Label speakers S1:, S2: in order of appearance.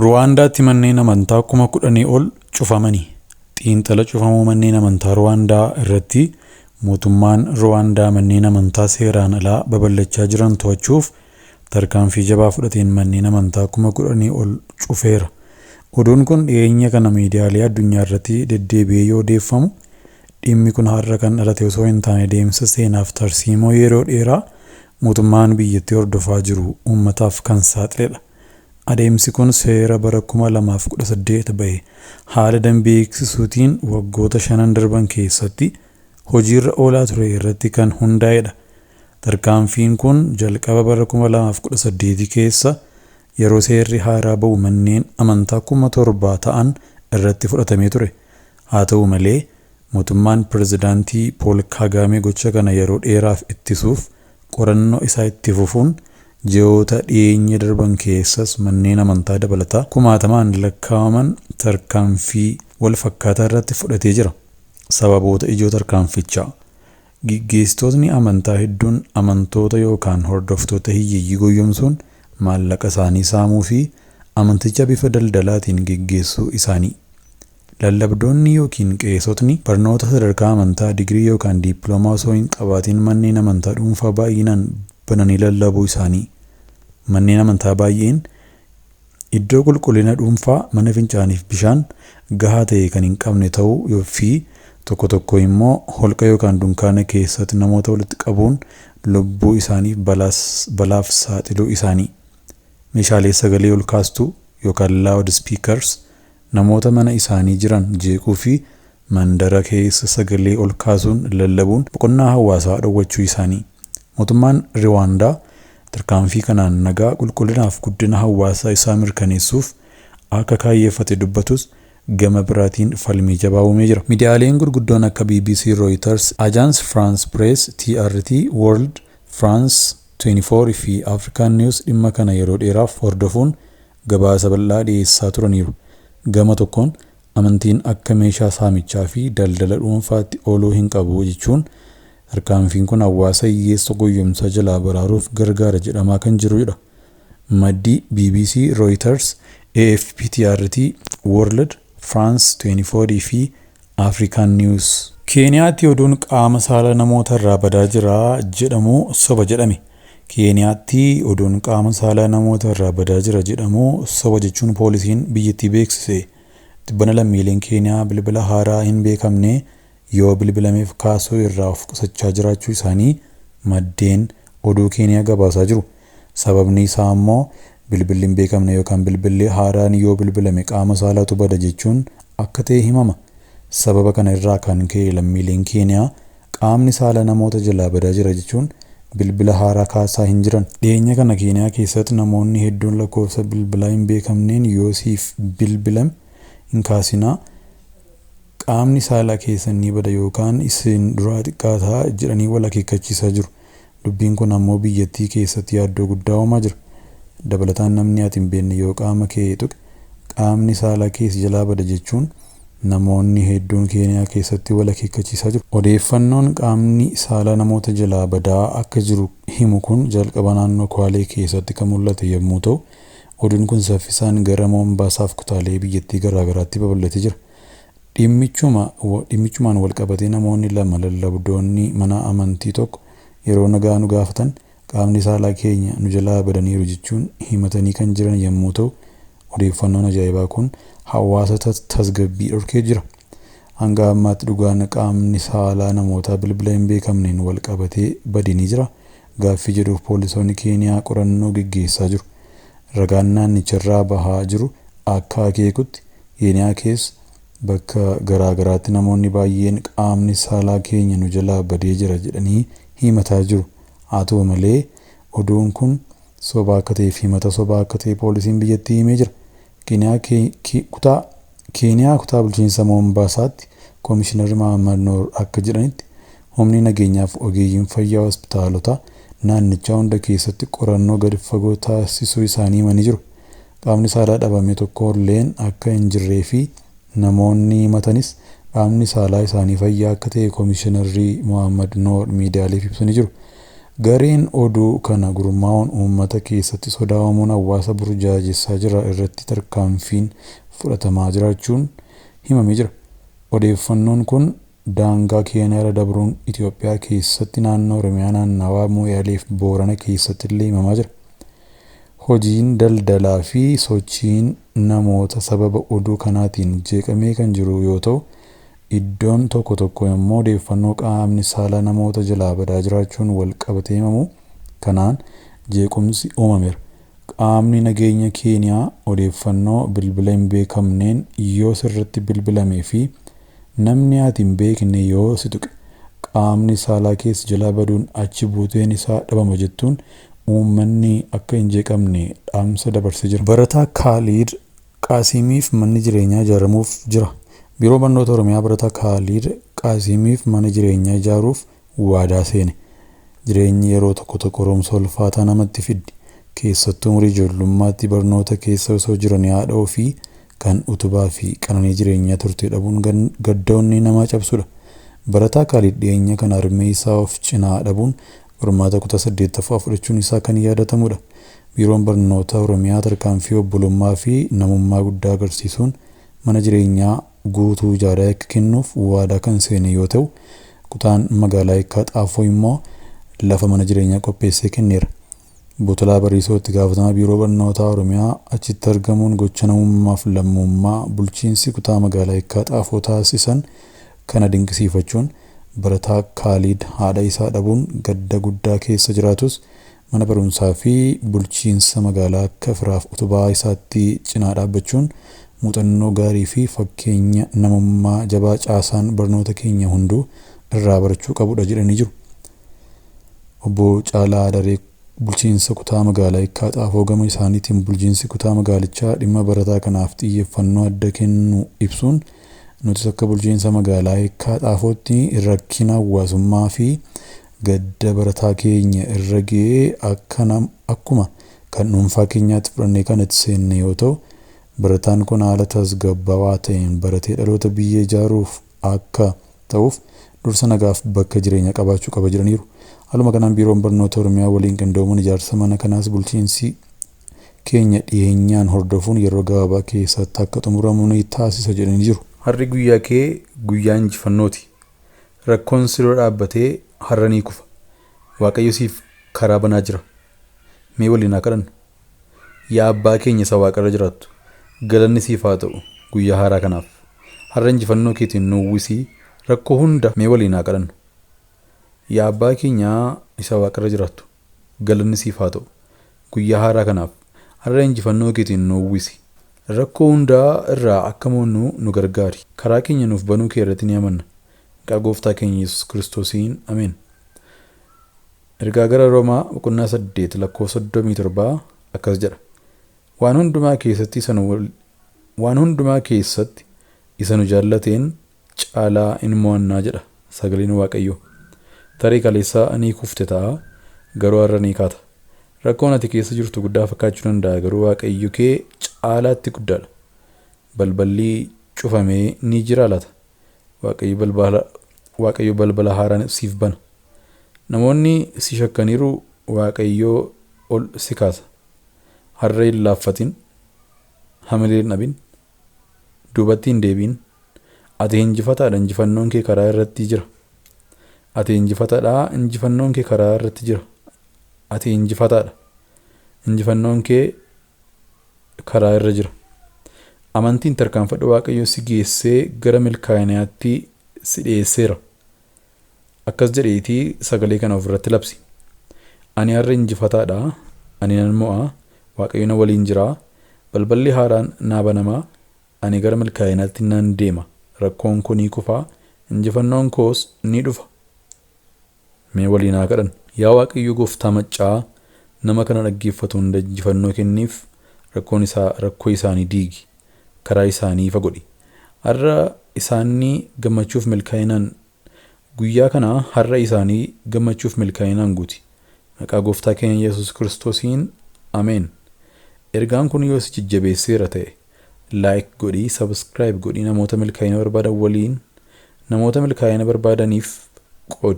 S1: Ruwaandaatti manneen amantaa 10,000 ol cufamanii. Xiinxala cufamuu manneen amantaa Ruwaandaa irratti mootummaan Ruwaandaa manneen amantaa seeraan alaa babal'achaa jiran to'achuuf tarkaanfii jabaa fudhateen manneen amantaa 10,000 ol cufeera. Oduun kun dhiyeenya kana miidiyaalee addunyaa irratti deddeebi'ee yoo odeeffamu, dhimmi kun har'a kan dhalate osoo hin taane deemsa seenaaf tarsiimoo yeroo dheeraa mootummaan biyyattii hordofaa jiru uummataaf kan saaxiledha. Adeemsi kun seera bara 2018 bahe haala dambii eegsisuutiin waggoota 5 darban keessatti hojiirra oolaa ture irratti kan hundaa'edha. Tarkaanfiin kun jalqaba bara 2018 keessa yeroo seerri haaraa ba'u manneen amantaa 7,000 ta'an irratti fudhatamee ture. Haa ta'u malee mootummaan pirezidaantii Pool Kaagaamee gocha kana yeroo dheeraaf ittisuuf qorannoo isaa itti fufuun ji'oota dhiyeenya darban keessas manneen amantaa dabalataa 10,000 lakkaa'aman tarkaanfii wal fakkaataa irratti fudhatee jira. Sababoota ijoo tarkaanfichaa: gaggeessitootni amantaa hedduun amantoota yookaan hordoftoota hiyyeeyyii goyyomsuun maallaqa isaanii saamuu fi amanticha bifa daldalaatiin gaggeessuu isaanii. Lallabdoonni yookiin qeesotni barnoota sadarkaa amantaa digirii yookaan diippiloomaa osoo hin qabaatiin manneen amantaa dhuunfaa baay'inaan bananii lallabuu isaanii. Manneen amantaa baay'een iddoo qulqullina dhuunfaa, mana fincaaniif bishaan gahaa ta'e kan hin qabne ta'uu fi tokko tokko immoo holqa yookaan dunkaana keessatti namoota walitti qabuun lubbuu isaaniif balaaf saaxiluu isaanii. Meeshaalee sagalee ol kaastuu yookaan loud speakers namoota mana isaanii jiran jeequu fi mandara keessa sagalee ol kaasuun lallabuun boqonnaa hawaasaa dhowwachuu isaanii. Mootummaan Ruwaandaa tarkaanfii kanaan nagaa, qulqullinaaf guddina hawaasaa isaa mirkaneessuuf akka kaayyeeffate dubbatus gama biraatiin falmii jabaa uumee jira. Miidiyaaleen gurguddoon akka BBC, Reuters, Agence France Presse, TRT, World, France 24 fi African News dhimma kana yeroo dheeraaf hordofuun gabaasa bal'aa dhiyeessaa turaniiru. Gama tokkoon amantiin akka meeshaa saamichaa fi daldala dhuunfaatti ooluu hin qabu jechuun tarkaanfiin kun hawaasa hiyyeessa goyyomsaa jalaa baraaruuf gargaara jedhamaa kan jirudha. Maddi BBC, Reuters, AFP, TRT, World, France 24 fi African News. Keeniyaatti oduun qaama saala namoota irraa badaa jira jedhamu soba jedhame. Keeniyaatti oduun qaama saala namoota irraa badaa jira jedhamu soba jechuun poolisiin biyyattii beeksise. Dhibbana lammiileen Keeniyaa bilbila haaraa hin beekamne yoo bilbilameef kaasuu irraa of qusachaa jiraachuu isaanii maddeen oduu Keeniyaa gabaasaa jiru. Sababni isaa immoo bilbilli hin beekamne yookaan bilbilli haaraan yoo bilbilame qaama saalaatu bada jechuun akka ta'e himama. Sababa kana irraa kan ka'e lammiileen Keeniyaa qaamni saala namoota jalaa badaa jira jechuun bilbila haaraa kaasaa hin jiran. Dhiyeenya kana Keeniyaa keessatti namoonni hedduun lakkoofsa bilbilaa hin beekamneen yoo siif bilbilame hin kaasinaa, qaamni saalaa keessan ni bada yookaan isin duraa xiqqaataa jedhanii wal akeekkachiisaa jiru. Dubbiin kun ammoo biyyattii keessatti yaaddoo guddaa uumaa jira. Dabalataan namni ati hin beekne yoo qaama kee tuqe qaamni saalaa keessi jalaa bada jechuun namoonni hedduun Keeniyaa keessatti wal akeekkachiisaa jiru. Odeeffannoon qaamni saalaa namoota jalaa badaa akka jiru himu kun jalqaba naannoo Kwaalee keessatti kan mul'ate yommuu ta'u, oduun kun saffisaan gara Mombaasaaf kutaalee biyyattii garaagaraatti babal'atee jira. Dhimmichumaan wal qabatee namoonni lama lallabdoonni mana amantii tokko yeroo nagaa nu gaafatan qaamni saalaa keenya nu jalaa badaniiru jechuun himatanii kan jiran yommuu ta'u, odeeffannoon ajaa'ibaa kun hawaasa tasgabbii dhorkee jira. Hanga ammaatti dhugaan qaamni saalaa namoota bilbila hin beekamneen wal qabatee badee ni jira. Gaaffii jedhuuf poolisoonni Keeniyaa qorannoo gaggeessaa jiru. Ragaan naannicharraa bahaa jiru akka akeekutti Keeniyaa keessa bakka garaagaraatti namoonni baay'een qaamni saalaa keenya nu jalaa badee jira jedhanii himataa jiru. Haa ta'u malee oduun kun soba akka ta'eef himata sobaa akka ta'e poolisiin biyyattii himee jira. Keeniyaa kutaa bulchiinsa Mombaasaatti Koomishinarri Mohammad Noor akka jedhanitti humni nageenyaaf ogeeyyiin fayyaa hospitaalota naannichaa hunda keessatti qorannoo gadi fagoo taasisuu isaanii himanii jiru. Qaamni saalaa dhabame tokko illeen akka hin jirree fi namoonni himatanis qaamni saalaa isaanii fayyaa akka ta'e Koomishinarri Mohammad Noor miidiyaaleef ibsanii jiru. Gareen oduu kana gurmaa'uun uummata keessatti sodaatamuun hawaasa burjaajessaa jira irratti tarkaanfiin fudhatamaa jiraachuun himamee jira. Odeeffannoon kun daangaa Keeniyaa irra dabruun Itoophiyaa keessatti naannoo Oromiyaa naannawaa Mooyaalee fi Boorana keessatti illee himamaa jira. Hojiin daldalaa fi sochiin namoota sababa oduu kanaatiin jeeqamee kan jiru yoo ta'u, iddoon tokko tokko immoo odeeffannoo qaamni saalaa namoota jalaa badaa jiraachuun wal qabatee himamu kanaan jeequmsi uumameera. Qaamni nageenya Keeniyaa odeeffannoo bilbila hin beekamneen yoo sirratti bilbilamee fi namni ati hin beekne yoo si tuqe qaamni saalaa keessa jalaa baduun achi buuteen isaa dhabama jettuun uummanni akka hin jeeqamne dhaamsa dabarsee jira. Barataa Kaaliid Qaasimiif manni jireenyaa ijaaramuuf jira. Biiroo Barnoota Oromiyaa barataa Kaaliid Qaasimiif mana jireenyaa ijaaruuf waadaa seene. Jireenyi yeroo tokko tokko roomsa ulfaataa namatti fiddi. Keessattuu umurii ijoollummaatti barnoota keessa osoo jiranii haadha ofii kan utubaa fi qananii jireenyaa turte dhabuun gaddoonni nama cabsudha. Barataa Kaaliid dhiyeenya kana harmee isaa of cinaa dhabuun qormaata kutaa 8ffaa fudhachuun isaa kan yaadatamudha. Biiroon Barnoota Oromiyaa tarkaanfii obbolummaa fi namummaa guddaa agarsiisuun mana jireenyaa guutuu ijaaraa akka kennuuf waadaa kan seene yoo ta'u, kutaan magaalaa Yekkaa Xaafoo immoo lafa mana jireenyaa qopheessee kenneera. Bootolaa Bariisoo itti gaafatamaa Biiroo Barnoota Oromiyaa achitti argamuun gocha namummaa fi lammummaa bulchiinsi kutaa magaalaa Yekkaa Xaafoo taasisan kana dinqisiifachuun barataa Kaaliid haadha isaa dhabuun gadda guddaa keessa jiraatus mana barumsaa fi bulchiinsa magaalaa akka firaaf utubaa isaatti cinaa dhaabbachuun muuxannoo gaarii fi fakkeenya namummaa jabaa caasaan barnoota keenya hunduu irraa barachuu qabudha jedhanii jiru. Obbo Caalaa Daree bulchiinsa kutaa magaalaa Yekkaa Xaafoo gama isaaniitiin bulchiinsi kutaa magaalichaa dhimma barataa kanaaf xiyyeeffannoo adda kennu ibsuun nuti akka bulchiinsa magaalaa Yekkaa Xaafootti rakkina hawaasummaa fi gadda barataa keenya irra ga'ee akkuma kan dhuunfaa keenyaatti fudhannee kan itti seenne yoo ta'u, barataan kun haala tasgabbaawaa ta'een baratee dhaloota biyya ijaaruuf akka ta'uuf dursa nagaaf bakka jireenya qabaachuu qaba jedhaniiru. Haaluma kanaan Biiroon Barnoota Oromiyaa waliin qindoomuun ijaarsa mana kanaas bulchiinsi keenya dhiyeenyaan hordofuun yeroo gabaabaa keessatti akka xumuramu ni taasisa jedhanii jiru. Harri guyyaa kee guyyaa injifannooti. Rakkoon sirra dhaabbatee har'a ni kufa. Waaqayyo siif karaa banaa jira. Mee waliin haa kadhannu. Yaa abbaa keenya isa waaqarra jiraattu, galanni siif haa ta'u guyyaa haaraa kanaaf. Har'a injifannoo keetiin nu uwwisii rakkoo hunda mee waliin haa kadhannu. Yaa abbaa keenya isa waaqarra jiraattu, galanni siif haa ta'u guyyaa haaraa kanaaf. Har'a injifannoo keetiin nu uwwisii rakkoo hundaa irraa akka moonnu nu gargaari. Karaa keenya nuuf banuu kee irratti ni amanna. Maqaa Gooftaa keenya Yesuus Kiristoosiin ameen. Ergaa gara Roomaa boqonnaa 8 lakkoofsa 37 akkas jedha. Waan hundumaa keessatti isa nu jaallateen caalaa in mo'annaa jedha sagaleen Waaqayyoo. Tarii kaleessaa ni kufte ta'a, garuu har'a ni kaata. Rakkoon ati keessa jirtu guddaa fakkaachuu danda'a, garuu Waaqayyo kee caalaatti guddaadha. Balballi cufamee ni jira laata? Waaqayyo balbala haaraa siif bana. Namoonni si shakkaniiru, Waaqayyo ol si kaasa. Har'a hin laaffatin, hamilee hin dhabin, duubatti hin deebiin. Ati injifataadha, injifannoon kee karaa irratti jira. Ati injifataadha, injifannoon kee karaa irratti jira. Ati injifataadha, injifannoon kee karaa irra jira. Amantiin tarkaanfadhu, Waaqayyo si geessee gara milkaa'inaatti si dhiyeesseera. Akkas jedheetii sagalee kana ofirratti labsi. Ani har'a injifataadha, ani nan mo'a, Waaqayyo na waliin jira, balballi haaraan naa banamaa, ani gara milkaa'inaatti nan deema. Rakkoon kun ni kufa, injifannoon koos ni dhufa. Mee waliin haa kadhannu. Yaa Waaqayyo Gooftaa maccaa nama kana dhaggeeffatu hunda injifannoo kenniif, rakkoo isaanii diigi, karaa isaanii ifa godhi. Har'a isaanii gammachuuf milkaa'inaan guyyaa kana har'a isaanii gammachuuf milkaa'inaan guuti. Maqaa Gooftaa keenya Yesuus Kiristoosiin ameen. Ergaan kun yoo si jajjabeesseera ta'e like godhi, subscribe godhi, namoota milkaa'ina barbaadan waliin namoota milkaa'ina barbaadaniif qoodi.